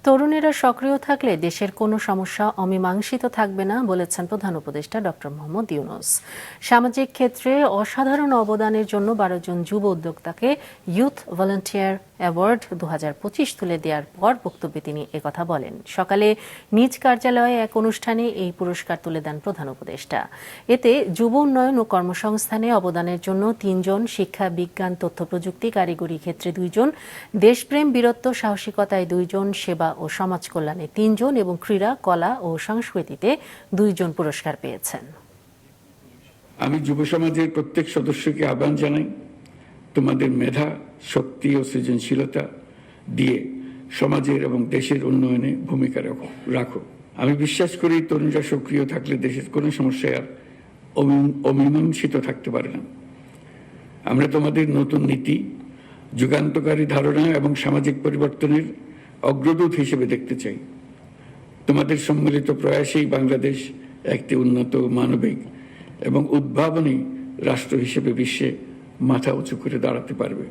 তরুণেরা সক্রিয় থাকলে দেশের কোনো সমস্যা অমীমাংসিত থাকবে না বলেছেন প্রধান উপদেষ্টা ডক্টর মোহাম্মদ ইউনূস। সামাজিক ক্ষেত্রে অসাধারণ অবদানের জন্য ১২ জন যুব উদ্যোক্তাকে ইউথ ভলান্টিয়ার অ্যাওয়ার্ড ২০২৫ তুলে দেওয়ার পর বক্তব্যে তিনি একথা বলেন। সকালে নিজ কার্যালয়ে এক অনুষ্ঠানে এই পুরস্কার তুলে দেন প্রধান উপদেষ্টা। এতে যুব উন্নয়ন ও কর্মসংস্থানে অবদানের জন্য ৩ জন, শিক্ষা, বিজ্ঞান, তথ্য প্রযুক্তি, কারিগরি ক্ষেত্রে ২ জন, দেশপ্রেম, বীরত্ব, সাহসিকতায় ২ জন, সেবা ও সমাজ কল্যাণে ৩ জন এবং ক্রীড়া, কলা ও সংস্কৃতিতে ২ জন পুরস্কার পেয়েছেন। আমি যুব সমাজের প্রত্যেক সদস্যকে আহ্বান জানাই, তোমাদের মেধা, শক্তি ও সৃজনশীলতা দিয়ে সমাজের এবং দেশের উন্নয়নে ভূমিকা রাখো। আমি বিশ্বাস করি তরুণরা সক্রিয় থাকলে দেশের কোনো সমস্যা আর অমীমাংসিত থাকতে পারে না। আমরা তোমাদের নতুন নীতি, যুগান্তকারী ধারণা এবং সামাজিক পরিবর্তনের অগ্রদূত হিসেবে দেখতে চাই। তোমাদের সম্মিলিত প্রয়াসেই বাংলাদেশ একটি উন্নত, মানবিক এবং উদ্ভাবনী রাষ্ট্র হিসেবে বিশ্বে মাথা উঁচু করে দাঁড়াতে পারবে।